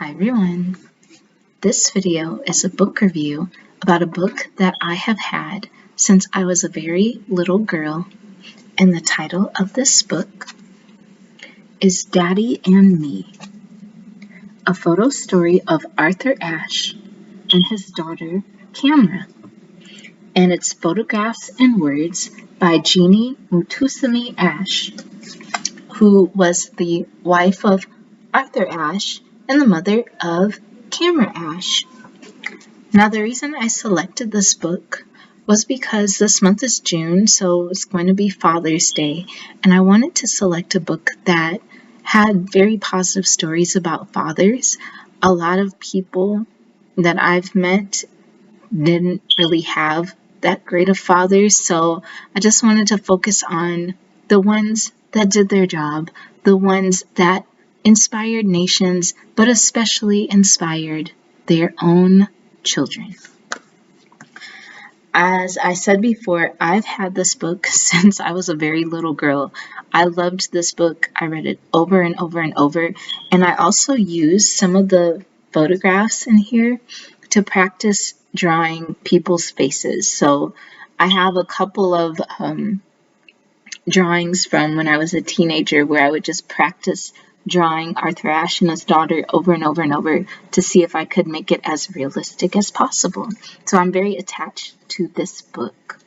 Hi everyone. This video is a book review about a book that I have had since I was a very little girl, and the title of this book is Daddy and Me, a photo story of Arthur Ashe and his daughter Camera, and it's photographs and words by Jeannie Moutoussamy-Ashe, who was the wife of Arthur Ashe and the mother of Camera Ashe. Now, the reason I selected this book was because this month is June, so it's going to be Father's Day, and I wanted to select a book that had very positive stories about fathers. A lot of people that I've met didn't really have that great of fathers, so I just wanted to focus on the ones that did their job, the ones that inspired nations, but especially inspired their own children. As I said before, I've had this book since I was a very little girl. I loved this book. I read it over and over and over, and I also used some of the photographs in here to practice drawing people's faces. So I have a couple of drawings from when I was a teenager where I would just practice drawing Arthur Ashe and his daughter over and over and over to see if I could make it as realistic as possible. So I'm very attached to this book.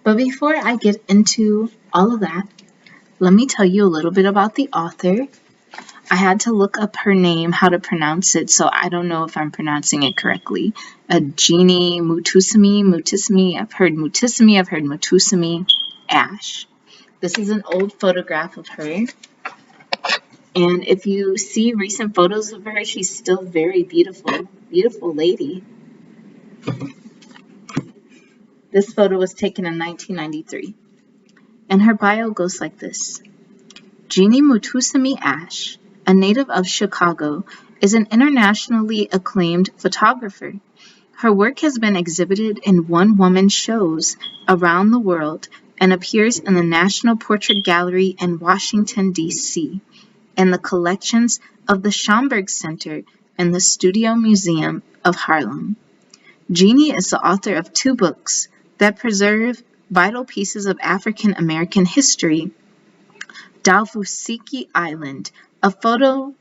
But before I get into all of that, let me tell you a little bit about the author. I had to look up her name, how to pronounce it, so I don't know if I'm pronouncing it correctly. Jeannie Moutoussamy, I've heard Moutoussamy-Ashe. This is an old photograph of her. And if you see recent photos of her, she's still very beautiful, beautiful lady. This photo was taken in 1993. And her bio goes like this. Jeannie Moutoussamy-Ashe, a native of Chicago, is an internationally acclaimed photographer. Her work has been exhibited in one-woman shows around the world and appears in the National Portrait Gallery in Washington, D.C., and the collections of the Schomburg Center and the Studio Museum of Harlem. Jeannie is the author of 2 books that preserve vital pieces of African American history: Dalhousie Island, a photo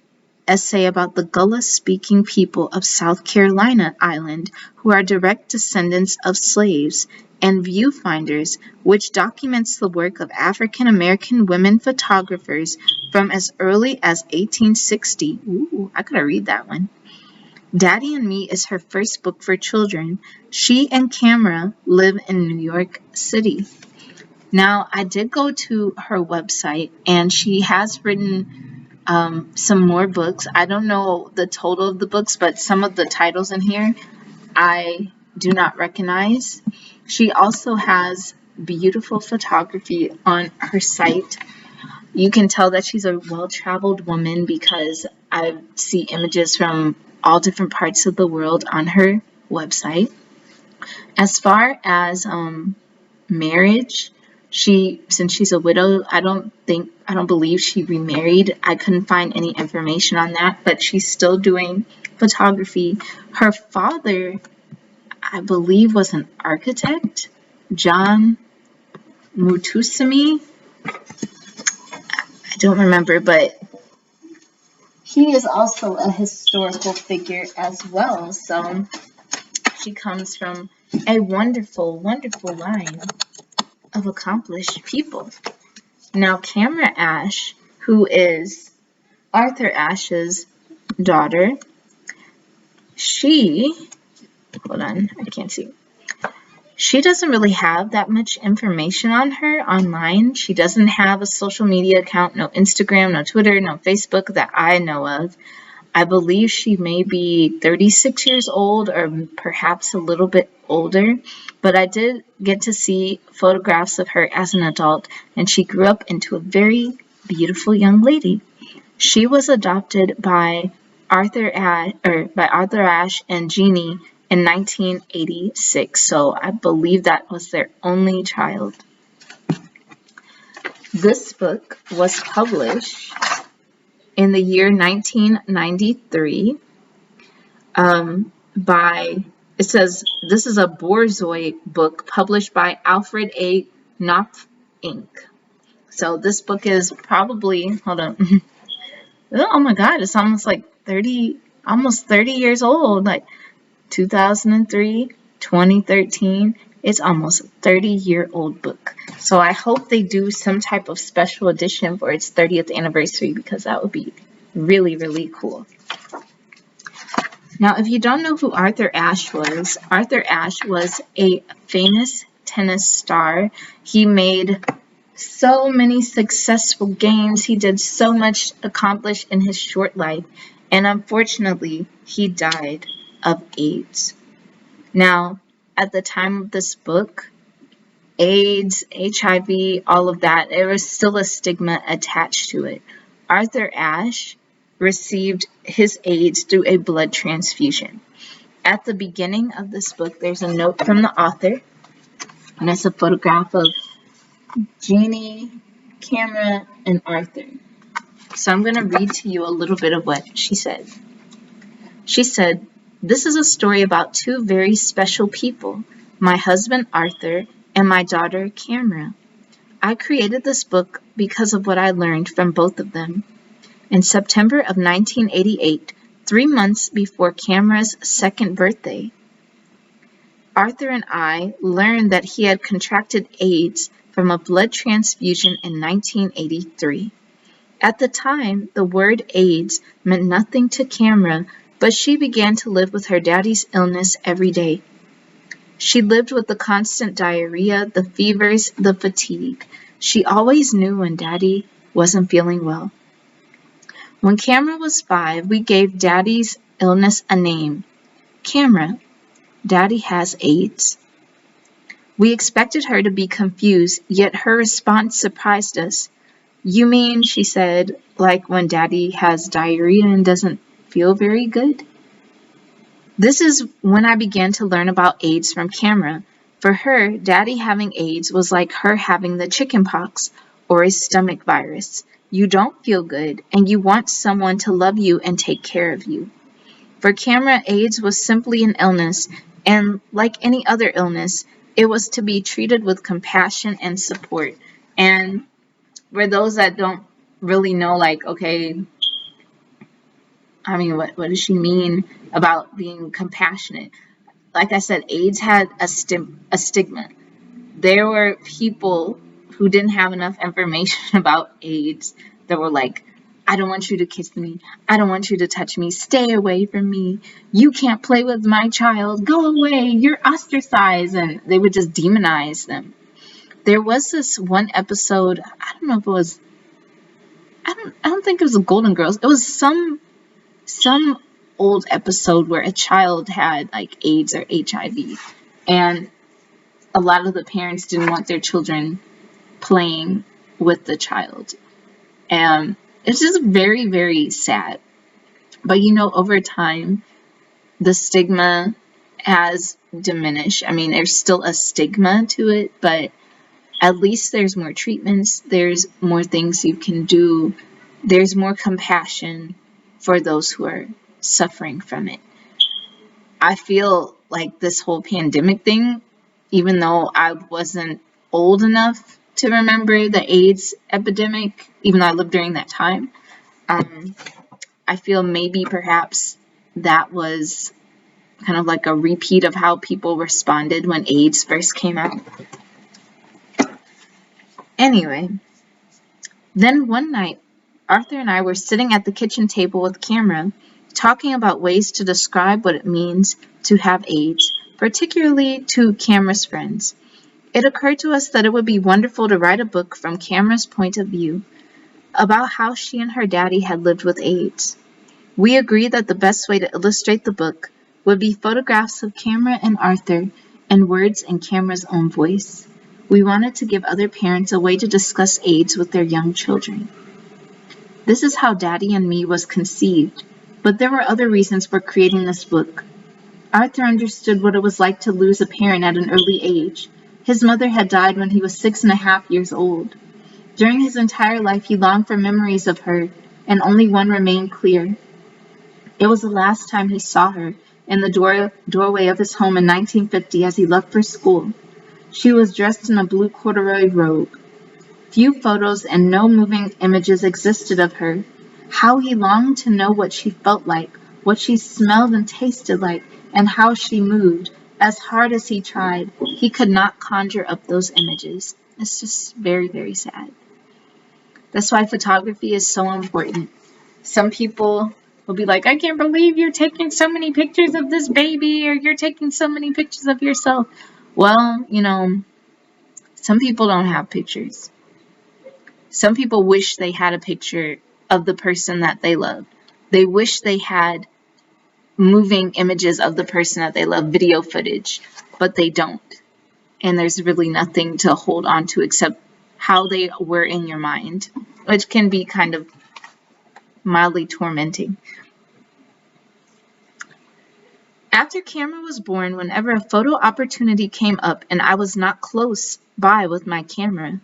essay about the Gullah-speaking people of South Carolina Island who are direct descendants of slaves, and Viewfinders, which documents the work of African American women photographers from as early as 1860. Ooh, I gotta read that one. Daddy and Me is her first book for children. She and Camera live in New York City. Now, I did go to her website, and she has written some more books. I don't know the total of the books, but some of the titles in here I do not recognize. She also has beautiful photography on her site. You can tell that she's a well-traveled woman because I see images from all different parts of the world on her website. As far as marriage, since she's a widow, I don't believe she remarried. I couldn't find any information on that, but she's still doing photography. Her father, I believe, was an architect, John Moutoussamy. I don't remember, but he is also a historical figure as well. So she comes from a wonderful, wonderful line of accomplished people. Now, Camera Ashe, who is Arthur Ashe's daughter, hold on, I can't see. She doesn't really have that much information on her online. She doesn't have a social media account, no Instagram, no Twitter, no Facebook that I know of. I believe she may be 36 years old or perhaps a little bit older, but I did get to see photographs of her as an adult, and she grew up into a very beautiful young lady. She was adopted by Arthur Ashe and Jeannie in 1986, so I believe that was their only child. This book was published in the year 1993 it says this is a Borzoi book published by Alfred A. Knopf Inc. So this book is probably, hold on, oh my God, it's almost like 30 years old, like 2003, 2013. It's almost a 30-year-old book. So I hope they do some type of special edition for its 30th anniversary because that would be really, really cool. Now, if you don't know who Arthur Ashe was a famous tennis star. He made so many successful games. He did so much accomplished in his short life. And unfortunately, he died of AIDS. Now, at the time of this book, AIDS, HIV, all of that, there was still a stigma attached to it. Arthur Ashe received his AIDS through a blood transfusion. At the beginning of this book, there's a note from the author, and it's a photograph of Jeannie, Camera, and Arthur. So I'm going to read to you a little bit of what she said. She said, "This is a story about two very special people, my husband Arthur and my daughter Camera. I created this book because of what I learned from both of them. In September of 1988, 3 months before Camera's second birthday, Arthur and I learned that he had contracted AIDS from a blood transfusion in 1983. At the time, the word AIDS meant nothing to Camera, but she began to live with her daddy's illness every day. She lived with the constant diarrhea, the fevers, the fatigue. She always knew when Daddy wasn't feeling well. When Camera was 5, we gave Daddy's illness a name. Camera, Daddy has AIDS. We expected her to be confused, yet her response surprised us. You mean, she said, like when Daddy has diarrhea and doesn't feel very good? This is when I began to learn about AIDS from Camera. For her, Daddy having AIDS was like her having the chickenpox or a stomach virus. You don't feel good, and you want someone to love you and take care of you. For Camera, AIDS was simply an illness, and like any other illness, it was to be treated with compassion and support. And for those that don't really know, like, okay, I mean, what does she mean about being compassionate? Like I said, AIDS had a stigma. There were people who didn't have enough information about AIDS that were like, I don't want you to kiss me. I don't want you to touch me. Stay away from me. You can't play with my child. Go away. You're ostracized. And they would just demonize them. There was this one episode, I don't know if it was, I don't think it was the Golden Girls. It was some old episode where a child had like AIDS or HIV, and a lot of the parents didn't want their children playing with the child, and it's just very, very sad. But over time the stigma has diminished. I mean, there's still a stigma to it, but at least there's more treatments, there's more things you can do, there's more compassion for those who are suffering from it. I feel like this whole pandemic thing, even though I wasn't old enough to remember the AIDS epidemic, even though I lived during that time, I feel maybe perhaps that was kind of like a repeat of how people responded when AIDS first came out. Anyway, then one night, Arthur and I were sitting at the kitchen table with Camera, talking about ways to describe what it means to have AIDS, particularly to Camera's friends. It occurred to us that it would be wonderful to write a book from Camera's point of view about how she and her daddy had lived with AIDS. We agreed that the best way to illustrate the book would be photographs of Camera and Arthur and words in Camera's own voice. We wanted to give other parents a way to discuss AIDS with their young children. This is how Daddy and Me was conceived, but there were other reasons for creating this book. Arthur understood what it was like to lose a parent at an early age. His mother had died when he was 6.5 years old. During his entire life, he longed for memories of her and only one remained clear. It was the last time he saw her in the doorway of his home in 1950 as he left for school. She was dressed in a blue corduroy robe. Few photos and no moving images existed of her. How he longed to know what she felt like, what she smelled and tasted like, and how she moved. As hard as he tried, he could not conjure up those images. It's just very, very sad. That's why photography is so important. Some people will be like, I can't believe you're taking so many pictures of this baby, or you're taking so many pictures of yourself. Well, some people don't have pictures. Some people wish they had a picture of the person that they love. They wish they had moving images of the person that they love, video footage, but they don't. And there's really nothing to hold on to except how they were in your mind, which can be kind of mildly tormenting. After Cameron was born, whenever a photo opportunity came up and I was not close by with my camera,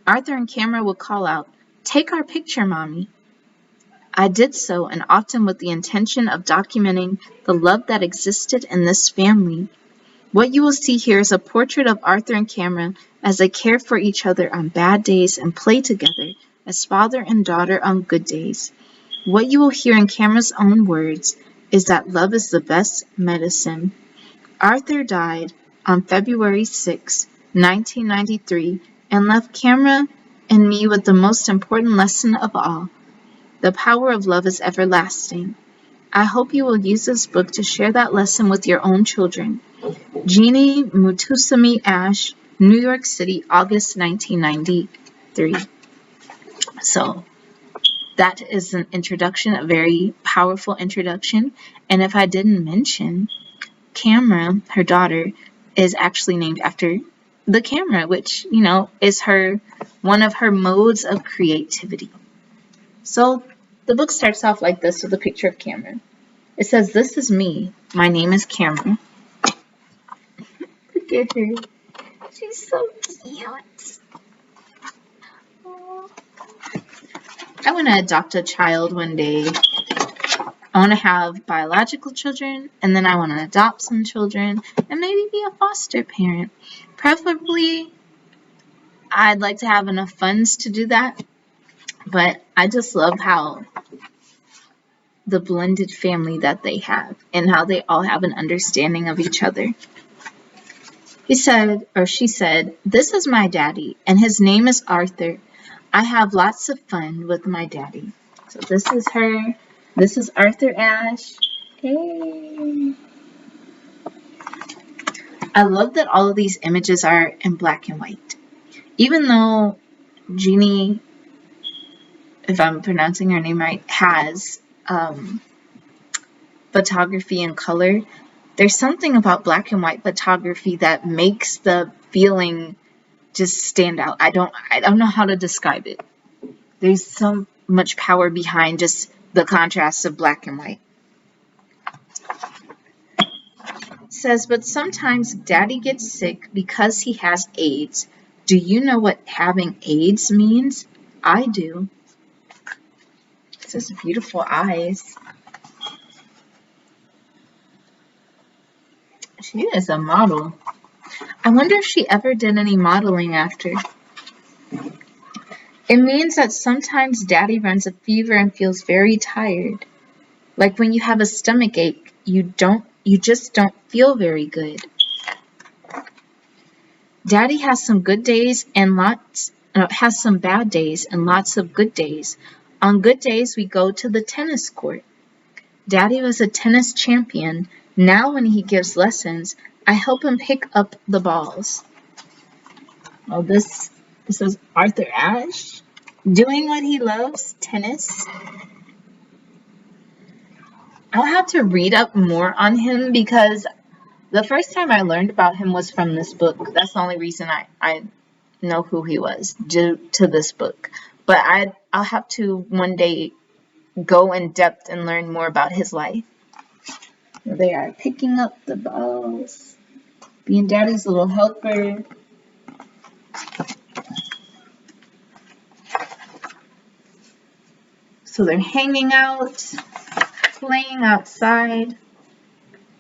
Arthur and Cameron would call out, "Take our picture, Mommy." I did so, and often with the intention of documenting the love that existed in this family. What you will see here is a portrait of Arthur and Cameron as they care for each other on bad days and play together as father and daughter on good days. What you will hear in Cameron's own words is that love is the best medicine. Arthur died on February 6, 1993, and left Cameron and me with the most important lesson of all. The power of love is everlasting. I hope you will use this book to share that lesson with your own children. Jeannie Moutoussamy-Ashe, New York City, August 1993. So that is an introduction, a very powerful introduction. And if I didn't mention, Camera, her daughter, is actually named after the camera, which, is one of her modes of creativity. So the book starts off like this with a picture of Cameron. It says, "This is me. My name is Cameron." Look at her. She's so cute. Aww. I want to adopt a child one day. I want to have biological children, and then I want to adopt some children, and maybe be a foster parent. Preferably, I'd like to have enough funds to do that, but I just love how the blended family that they have and how they all have an understanding of each other. He said, or she said, "This is my daddy, and his name is Arthur. I have lots of fun with my daddy." So this is her. This is Arthur Ashe. Hey. I love that all of these images are in black and white. Even though Jeannie, if I'm pronouncing her name right, has photography in color, there's something about black and white photography that makes the feeling just stand out. I don't know how to describe it. There's so much power behind just the contrast of black and white. It says, "But sometimes Daddy gets sick because he has AIDS. Do you know what having AIDS means? I do." It says beautiful eyes. She is a model. I wonder if she ever did any modeling after. It means that sometimes Daddy runs a fever and feels very tired. Like when you have a stomach ache, you just don't feel very good. Daddy has some good days and has some bad days and lots of good days. On good days, we go to the tennis court. Daddy was a tennis champion. Now when he gives lessons, I help him pick up the balls. Well, this is Arthur Ashe doing what he loves, tennis. I'll have to read up more on him because the first time I learned about him was from this book. That's the only reason I know who he was, due to this book. But I'll have to one day go in depth and learn more about his life. They are picking up the balls, being Daddy's little helper. So they're hanging out, playing outside.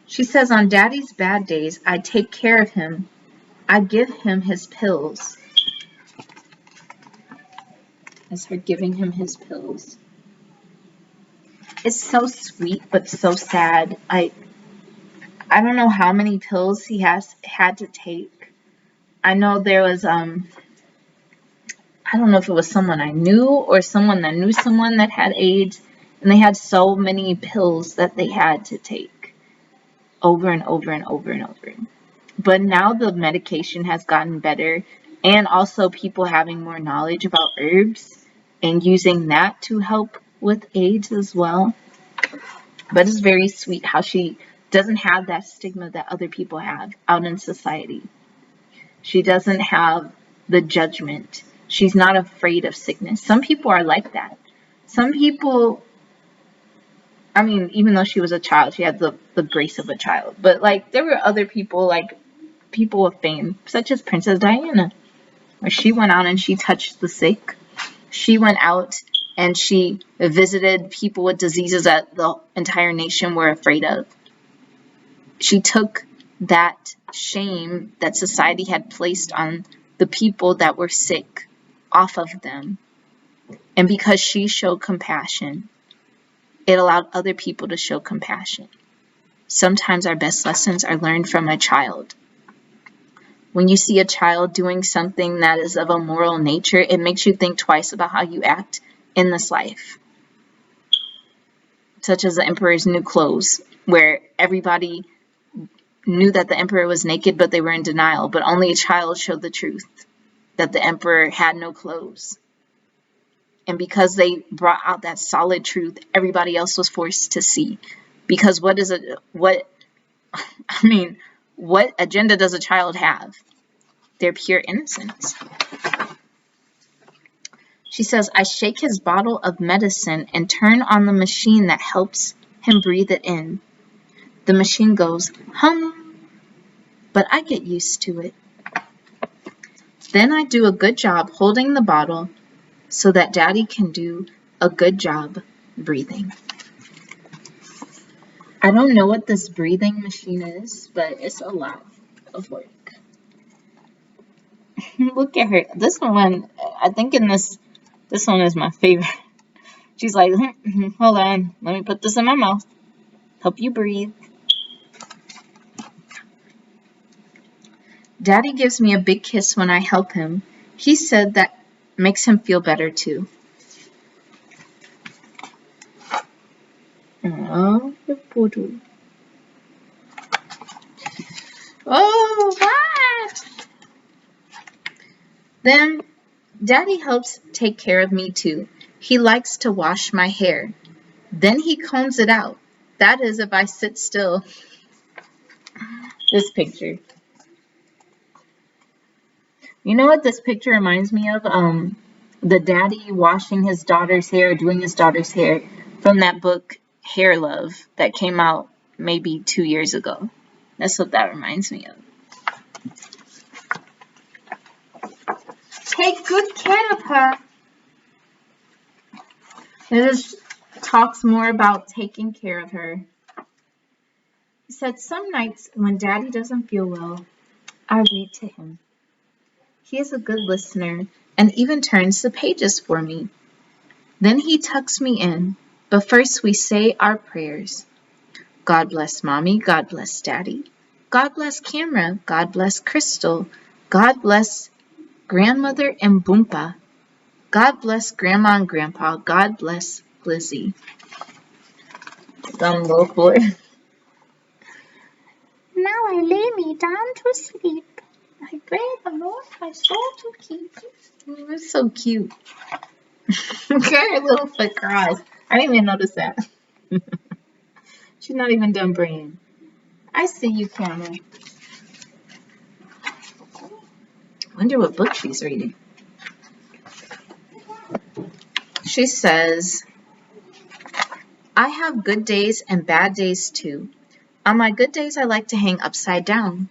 She says, on Daddy's bad days, I take care of him. I give him his pills. That's her giving him his pills. It's so sweet, but so sad. I don't know how many pills he had to take. I know there was I don't know if it was someone I knew or someone that knew someone that had AIDS, and they had so many pills that they had to take over and over and over and over. But now the medication has gotten better, and also people having more knowledge about herbs and using that to help with AIDS as well. But it's very sweet how she doesn't have that stigma that other people have out in society. She doesn't have the judgment. She's not afraid of sickness. Some people are like that. Some people, I mean, even though she was a child, she had the grace of a child. But like, there were other people, like people of fame, such as Princess Diana, where she went out and she touched the sick. She went out and she visited people with diseases that the entire nation were afraid of. She took that shame that society had placed on the people that were sick off of them. And because she showed compassion, it allowed other people to show compassion. Sometimes our best lessons are learned from a child. When you see a child doing something that is of a moral nature, it makes you think twice about how you act in this life. Such as the emperor's new clothes, where everybody knew that the emperor was naked, but they were in denial. But only a child showed the truth, that the emperor had no clothes. And because they brought out that solid truth, everybody else was forced to see. Because what agenda does a child have? Their pure innocence. She says, I shake his bottle of medicine and turn on the machine that helps him breathe it in. The machine goes, hum, but I get used to it. Then I do a good job holding the bottle so that Daddy can do a good job breathing. I don't know what this breathing machine is, but it's a lot of work. Look at her. This one, I think this one is my favorite. She's like, hold on, let me put this in my mouth. Help you breathe. Daddy gives me a big kiss when I help him. He said that makes him feel better too. Oh, what? Then Daddy helps take care of me too. He likes to wash my hair. Then he combs it out. That is if I sit still. This picture. You know what this picture reminds me of? The daddy washing his daughter's hair, doing his daughter's hair from that book, Hair Love, that came out maybe 2 years ago. That's what that reminds me of. Take good care of her. It just talks more about taking care of her. He said, some nights when Daddy doesn't feel well, I read to him. He is a good listener and even turns the pages for me. Then he tucks me in, but first we say our prayers. God bless Mommy, God bless Daddy. God bless Camera, God bless Crystal. God bless Grandmother and Boompa. God bless Grandma and Grandpa. God bless Lizzie. Dumb little boy. Now I lay me down to sleep. I pray the Lord my soul to keep. Oh, it's so cute. Look at her little flicker eyes. I didn't even notice that. She's not even done praying. I see you, Camera. Wonder what book she's reading. She says, I have good days and bad days too. On my good days, I like to hang upside down.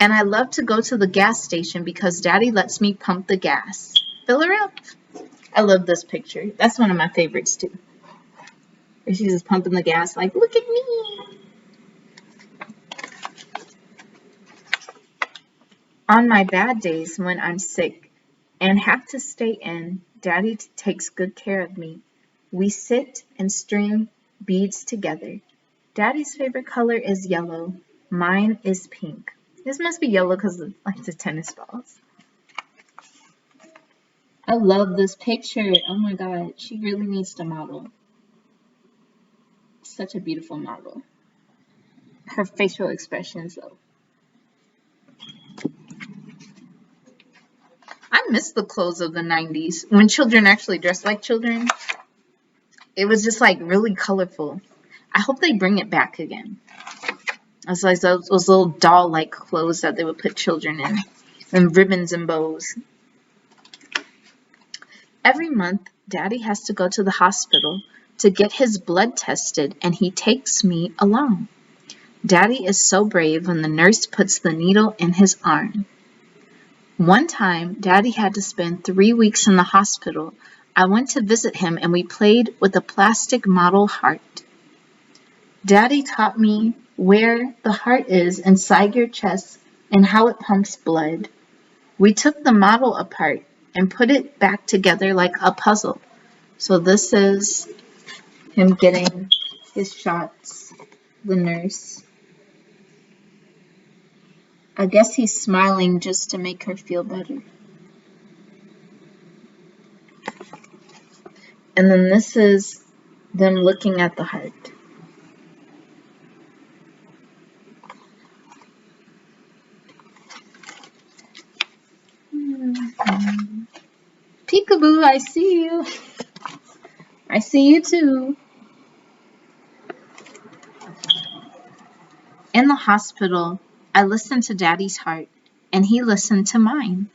And I love to go to the gas station because Daddy lets me pump the gas. Fill her up. I love this picture. That's one of my favorites too. She's just pumping the gas like, look at me. On my bad days when I'm sick and have to stay in, Daddy takes good care of me. We sit and string beads together. Daddy's favorite color is yellow. Mine is pink. This must be yellow because of like the tennis balls. I love this picture. Oh my god, she really needs to model. Such a beautiful model. Her facial expressions though. I miss the clothes of the 90s when children actually dressed like children. It was just like really colorful. I hope they bring it back again. It's like those little doll-like clothes that they would put children in, and ribbons and bows. Every month, Daddy has to go to the hospital to get his blood tested, and he takes me along. Daddy is so brave when the nurse puts the needle in his arm. One time, Daddy had to spend 3 weeks in the hospital. I went to visit him and we played with a plastic model heart. Daddy taught me where the heart is inside your chest and how it pumps blood. We took the model apart and put it back together like a puzzle. So this is him getting his shots, the nurse. I guess he's smiling just to make her feel better. And then this is them looking at the heart. Peekaboo, I see you. I see you too. In the hospital, I listened to Daddy's heart, and he listened to mine.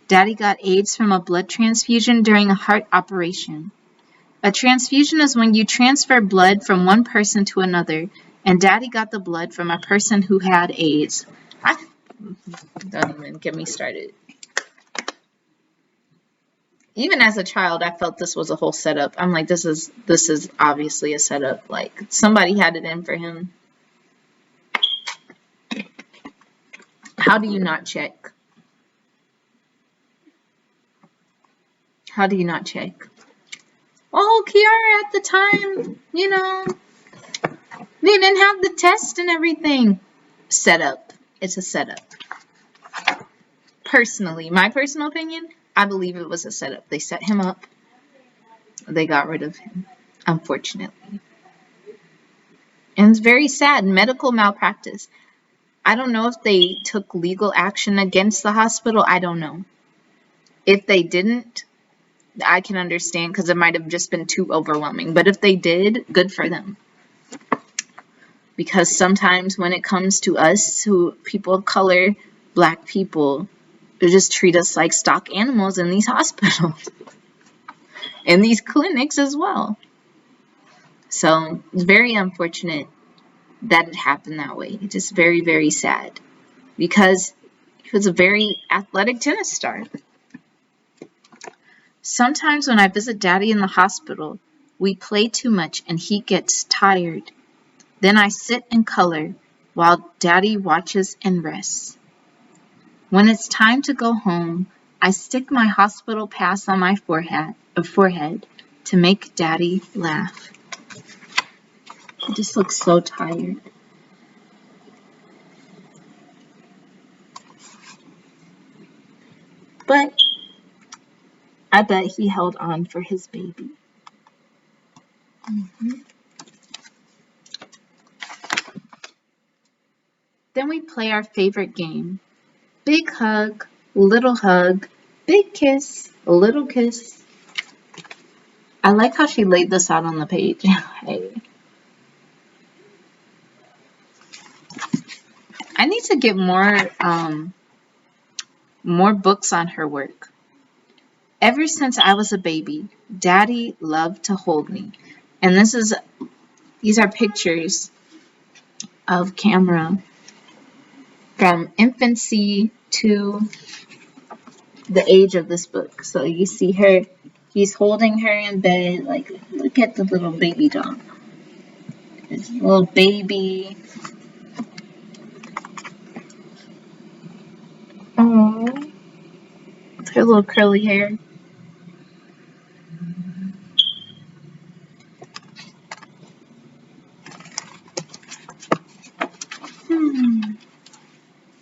Daddy got AIDS from a blood transfusion during a heart operation. A transfusion is when you transfer blood from one person to another, and Daddy got the blood from a person who had AIDS. Don't even get me started. Even as a child, I felt this was a whole setup. I'm like, this is obviously a setup. Like, somebody had it in for him. How do you not check? How do you not check? Oh, Kiara at the time, they didn't have the test and everything. Setup. It's a setup. Personally, my personal opinion, I believe it was a setup. They set him up. They got rid of him, unfortunately. And it's very sad. Medical malpractice. I don't know if they took legal action against the hospital. I don't know. If they didn't, I can understand because it might have just been too overwhelming. But if they did, good for them. Because sometimes when it comes to us, who people of color, black people, they just treat us like stock animals in these hospitals. In these clinics as well. So it's very unfortunate that it happened that way. It's just very, very sad. Because he was a very athletic tennis star. Sometimes when I visit Daddy in the hospital, we play too much and he gets tired. Then I sit and color while Daddy watches and rests. When it's time to go home, I stick my hospital pass on my forehead to make Daddy laugh. He just looks so tired. But I bet he held on for his baby. Then we play our favorite game. Big hug, big kiss, little kiss. I like how she laid this out on the page. Hey. I need to get more books on her work. Ever since I was a baby, Daddy loved to hold me. And these are pictures of Camera from infancy to the age of this book. So you see her He's holding her in bed. Like, look at the little baby doll. This little baby. Oh, her little curly hair.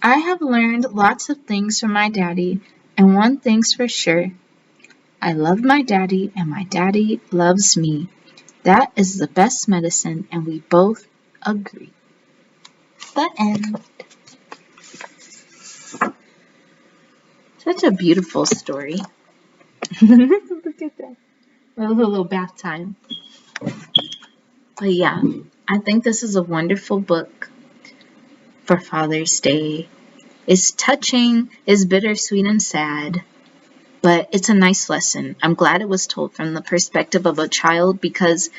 I have learned lots of things from my daddy, and one thing's for sure. I love my daddy, and my daddy loves me. That is the best medicine, and we both agree. The end. Such a beautiful story. Look at that. It was a little bath time. But yeah, I think this is a wonderful book for Father's Day. It's touching, it's bittersweet and sad, but it's a nice lesson. I'm glad it was told from the perspective of a child because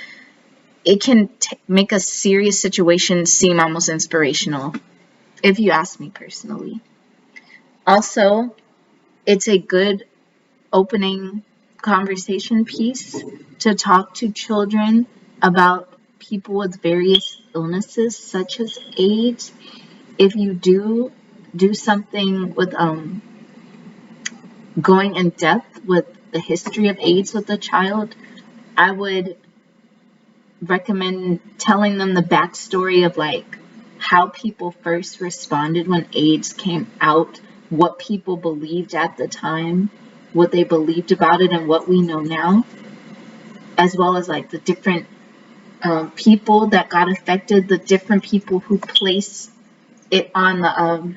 it can make a serious situation seem almost inspirational, if you ask me personally. Also, it's a good opening conversation piece to talk to children about people with various illnesses such as AIDS. If you do something with going in depth with the history of AIDS with a child, I would recommend telling them the backstory of like how people first responded when AIDS came out, what people believed at the time, what they believed about it, and what we know now, as well as like the different people that got affected, the different people who placed it on the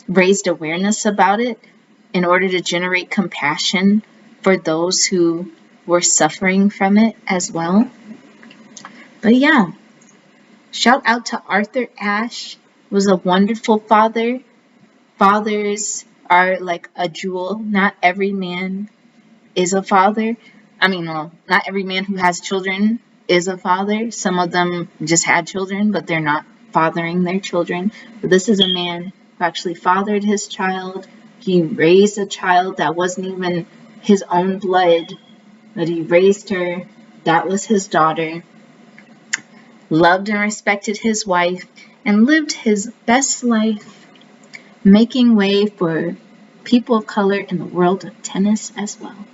raised awareness about it in order to generate compassion for those who were suffering from it as well. But yeah, shout out to Arthur Ashe. Was a wonderful father. Fathers are like a jewel. Not every man is a father. I mean, well, not every man who has children is a father. Some of them just had children, but they're not fathering their children. But this is a man who actually fathered his child. He raised a child that wasn't even his own blood, but he raised her. That was his daughter. Loved and respected his wife, and lived his best life, making way for people of color in the world of tennis as well.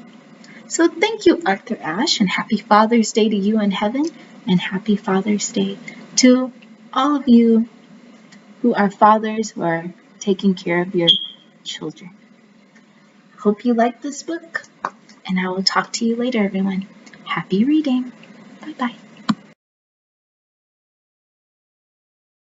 So thank you, Arthur Ashe, and happy Father's Day to you in heaven, and happy Father's Day to all of you who are fathers who are taking care of your children. Hope you like this book, and I will talk to you later, everyone. Happy reading. Bye-bye.